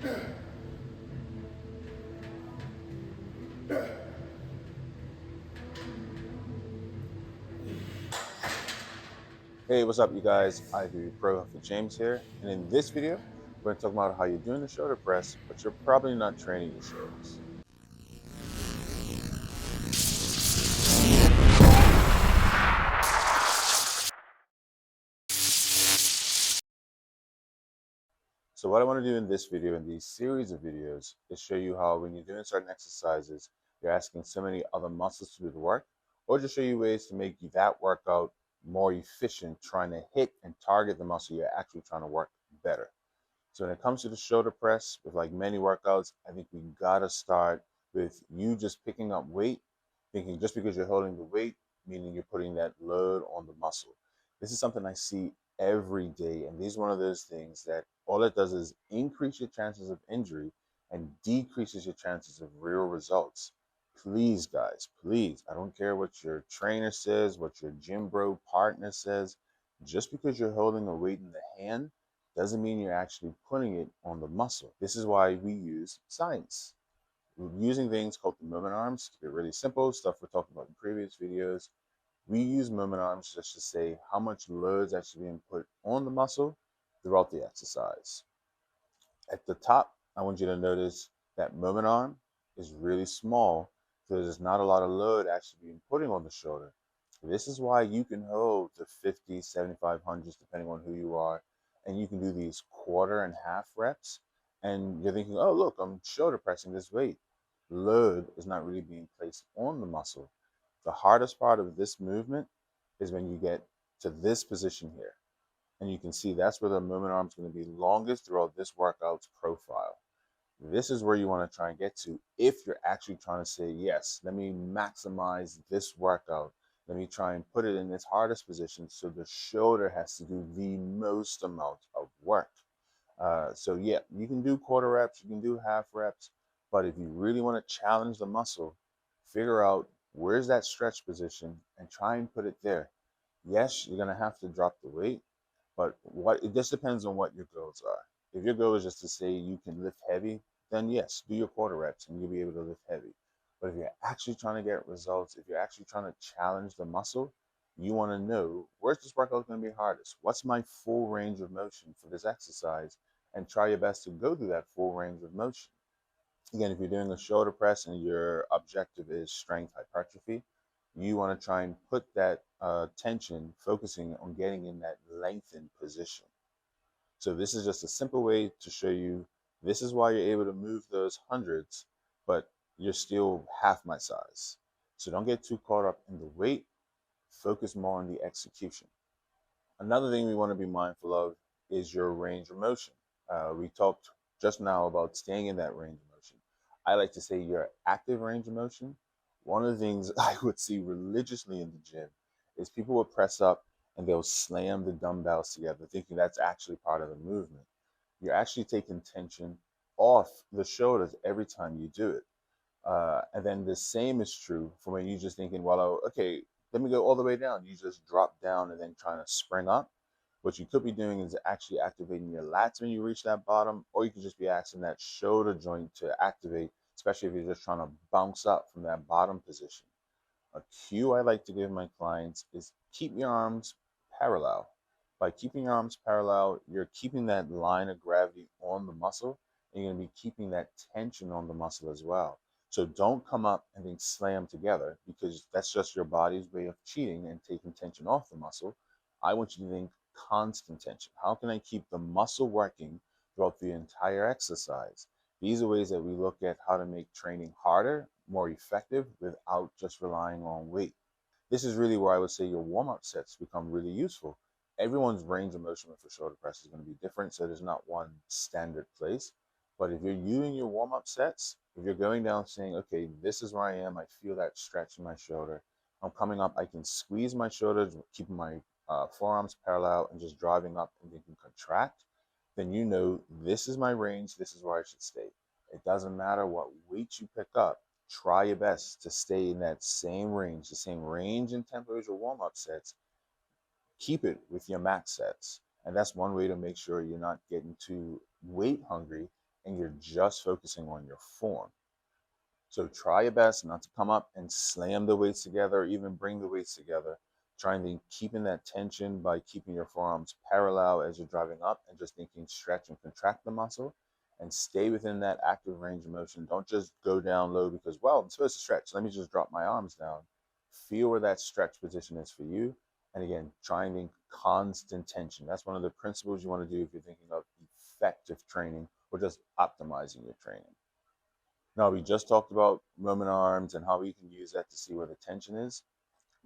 Hey, what's up, you guys? IFBB Pro for James here, and in this video, we're going to talk about how you're doing the shoulder press, but you're probably not training your shoulders. So what I want to do in this video, in these series of videos, is show you how when you're doing certain exercises, you're asking so many other muscles to do the work, or just show you ways to make that workout more efficient, trying to hit and target the muscle you're actually trying to work better. So when it comes to the shoulder press, with like many workouts, I think we gotta start with you just picking up weight, thinking just because you're holding the weight, meaning you're putting that load on the muscle. This is something I see every day, and this is one of those things that all it does is increase your chances of injury and decreases your chances of real results. Please, guys, please, I don't care what your trainer says, what your gym bro partner says, just because you're holding a weight in the hand doesn't mean you're actually putting it on the muscle. This is why we use science. We're using things called the movement arms. Keep it really simple, stuff we're talking about in previous videos. We use movement arms just to say how much load is actually being put on the muscle throughout the exercise. At the top, I want you to notice that movement arm is really small, so there's not a lot of load actually being putting on the shoulder. This is why you can hold to 50, 75 hundreds, depending on who you are, and you can do these quarter and half reps, and you're thinking, oh, look, I'm shoulder pressing this weight. Load is not really being placed on the muscle. The hardest part of this movement is when you get to this position here. And you can see that's where the movement arm is going to be longest throughout this workout's profile. This is where you want to try and get to if you're actually trying to say, yes, let me maximize this workout. Let me try and put it in its hardest position so the shoulder has to do the most amount of work. So yeah, you can do quarter reps, you can do half reps, but if you really want to challenge the muscle, figure out where's that stretch position and try and put it there. Yes, you're gonna have to drop the weight, but what it just depends on what your goals are. If your goal is just to say you can lift heavy, then yes, do your quarter reps and you'll be able to lift heavy. But if you're actually trying to get results, if you're actually trying to challenge the muscle, you want to know where's this workout going to be hardest? What's my full range of motion for this exercise? And try your best to go through that full range of motion. Again, if you're doing a shoulder press and your objective is strength hypertrophy, you want to try and put that tension focusing on getting in that lengthened position. So this is just a simple way to show you this is why you're able to move those hundreds, but you're still half my size. So don't get too caught up in the weight, focus more on the execution. Another thing we want to be mindful of is your range of motion. We talked just now about staying in that range of motion. I like to say your active range of motion. One of the things I would see religiously in the gym is people will press up and they'll slam the dumbbells together, thinking that's actually part of the movement. You're actually taking tension off the shoulders every time you do it. And then the same is true for when you're just thinking, well, oh, okay, let me go all the way down. You just drop down and then trying to spring up. What you could be doing is actually activating your lats when you reach that bottom, or you could just be asking that shoulder joint to activate, especially if you're just trying to bounce up from that bottom position. A cue I like to give my clients is keep your arms parallel. By keeping your arms parallel, you're keeping that line of gravity on the muscle, and you're going to be keeping that tension on the muscle as well. So don't come up and then slam together because that's just your body's way of cheating and taking tension off the muscle. I want you to think constant tension. How can I keep the muscle working throughout the entire exercise? These are ways that we look at how to make training harder, more effective without just relying on weight. This is really where I would say your warm-up sets become really useful. Everyone's range of motion for shoulder press is going to be different, so there's not one standard place. But if you're using your warm-up sets, if you're going down saying, okay, this is where I am, I feel that stretch in my shoulder, I'm coming up, I can squeeze my shoulders, keeping my forearms parallel and just driving up and they can contract, then you know this is my range, this is where I should stay. It doesn't matter what weight you pick up, try your best to stay in that same range, the same range and tempo as your warm-up sets. Keep it with your max sets. And that's one way to make sure you're not getting too weight hungry and you're just focusing on your form. So try your best not to come up and slam the weights together or even bring the weights together. Trying to keep in that tension by keeping your forearms parallel as you're driving up and just thinking stretch and contract the muscle and stay within that active range of motion. Don't just go down low because, well, I'm supposed to stretch. Let me just drop my arms down. Feel where that stretch position is for you. And again, try and think constant tension. That's one of the principles you want to do if you're thinking of effective training or just optimizing your training. Now, we just talked about moment arms and how we can use that to see where the tension is.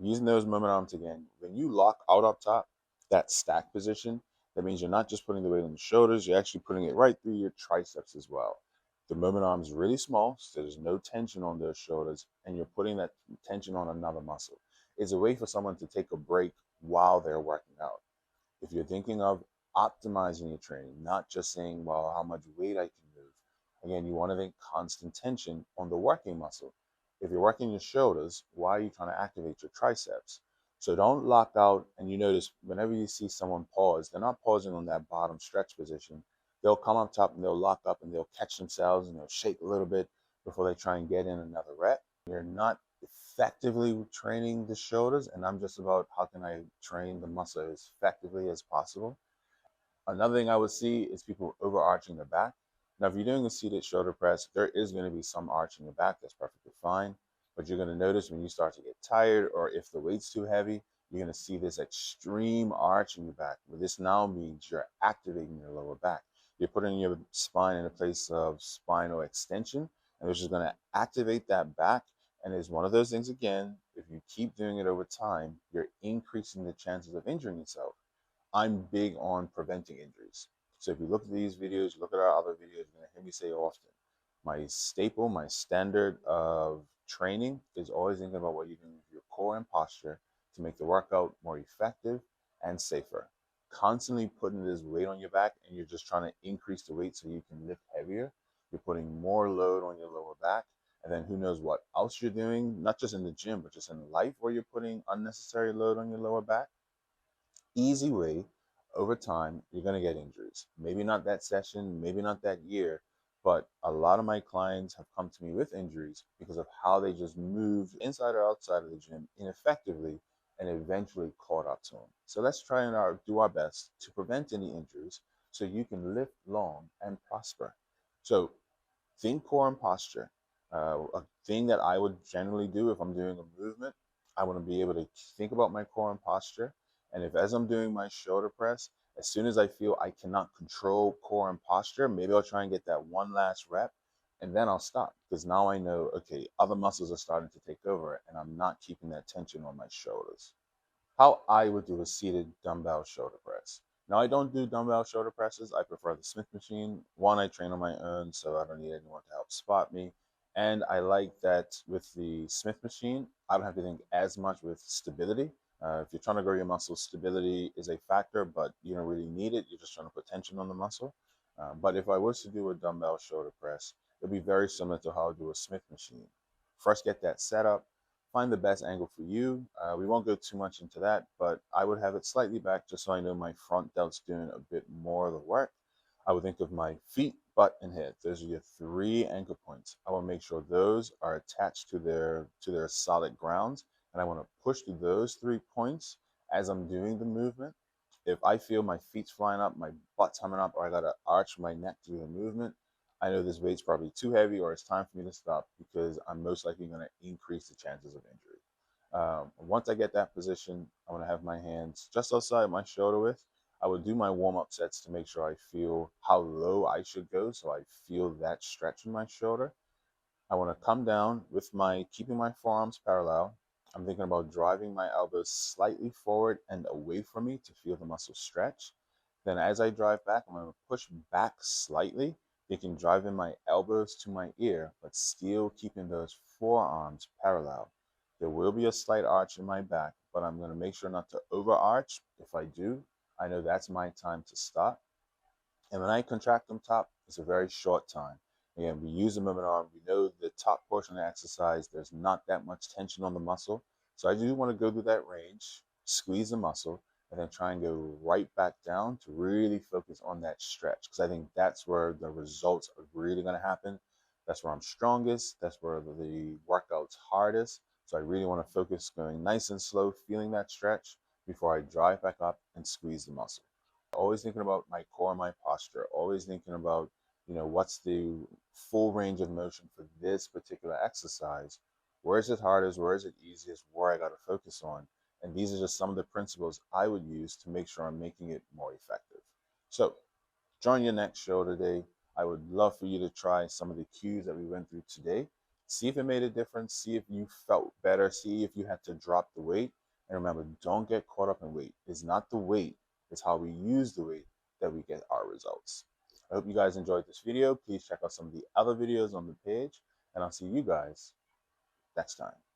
Using those moment arms again, when you lock out up top, that stack position, that means you're not just putting the weight on the shoulders, you're actually putting it right through your triceps as well. The moment arm is really small, so there's no tension on those shoulders, and you're putting that tension on another muscle. It's a way for someone to take a break while they're working out. If you're thinking of optimizing your training, not just saying, well, how much weight I can move, again, you want to think constant tension on the working muscle. If you're working your shoulders, why are you trying to activate your triceps? So don't lock out. And you notice whenever you see someone pause, they're not pausing on that bottom stretch position. They'll come up top and they'll lock up and they'll catch themselves and they'll shake a little bit before they try and get in another rep. You're not effectively training the shoulders, and I'm just about how can I train the muscle as effectively as possible. Another thing I would see is people overarching the back. Now, if you're doing a seated shoulder press, there is going to be some arch in the back. That's perfectly fine. But you're going to notice when you start to get tired or if the weight's too heavy, you're going to see this extreme arch in your back. Where this now means you're activating your lower back. You're putting your spine in a place of spinal extension, and which is going to activate that back. And it's one of those things, again, if you keep doing it over time, you're increasing the chances of injuring yourself. I'm big on preventing injuries. So if you look at these videos, look at our other videos, you're going to hear me say often, my staple, my standard of training is always thinking about what you're doing with your core and posture to make the workout more effective and safer. Constantly putting this weight on your back and you're just trying to increase the weight so you can lift heavier. You're putting more load on your lower back. And then who knows what else you're doing, not just in the gym, but just in life where you're putting unnecessary load on your lower back. Easy way, over time, you're going to get injuries. Maybe not that session, maybe not that year, but a lot of my clients have come to me with injuries because of how they just moved inside or outside of the gym ineffectively and eventually caught up to them. So let's try and do our best to prevent any injuries so you can live long and prosper. So think core and posture. A thing that I would generally do if I'm doing a movement, I want to be able to think about my core and posture. And if as I'm doing my shoulder press, as soon as I feel I cannot control core and posture, maybe I'll try and get that one last rep and then I'll stop because now I know, okay, other muscles are starting to take over and I'm not keeping that tension on my shoulders. How I would do a seated dumbbell shoulder press. Now, I don't do dumbbell shoulder presses. I prefer the Smith machine. One, I train on my own, so I don't need anyone to help spot me. And I like that with the Smith machine, I don't have to think as much with stability. If you're trying to grow your muscle, stability is a factor, but you don't really need it. You're just trying to put tension on the muscle. But if I was to do a dumbbell shoulder press, it'd be very similar to how I do a Smith machine. First, get that set up. Find the best angle for you. We won't go too much into that, but I would have it slightly back just so I know my front delt's doing a bit more of the work. I would think of my feet, butt, and head. Those are your three anchor points. I will make sure those are attached to their solid grounds, and I want to push through those 3 points as I'm doing the movement. If I feel my feet's flying up, my butt's coming up, or I gotta arch my neck to do the movement, I know this weight's probably too heavy or it's time for me to stop because I'm most likely going to increase the chances of injury. Once I get that position, I'm going to have my hands just outside my shoulder width. I would do my warm-up sets to make sure I feel how low I should go so I feel that stretch in my shoulder. I want to come down with keeping my forearms parallel. I'm thinking about driving my elbows slightly forward and away from me to feel the muscle stretch. Then as I drive back, I'm going to push back slightly, thinking driving my elbows to my ear, but still keeping those forearms parallel. There will be a slight arch in my back, but I'm going to make sure not to overarch. If I do, I know that's my time to stop. And when I contract them top, it's a very short time. Again, we use the movement arm. We know the top portion of the exercise, there's not that much tension on the muscle. So I do want to go through that range, squeeze the muscle, and then try and go right back down to really focus on that stretch, because I think that's where the results are really going to happen. That's where I'm strongest. That's where the workout's hardest. So I really want to focus going nice and slow, feeling that stretch before I drive back up and squeeze the muscle. Always thinking about my core, my posture, always thinking about, what's the full range of motion for this particular exercise. Where is it hardest? Where is it easiest? Where I got to focus on. And these are just some of the principles I would use to make sure I'm making it more effective. So join your next show today. I would love for you to try some of the cues that we went through today. See if it made a difference. See if you felt better. See if you had to drop the weight. And remember, don't get caught up in weight. It's not the weight, it's how we use the weight that we get our results. I hope you guys enjoyed this video. Please check out some of the other videos on the page, and I'll see you guys next time.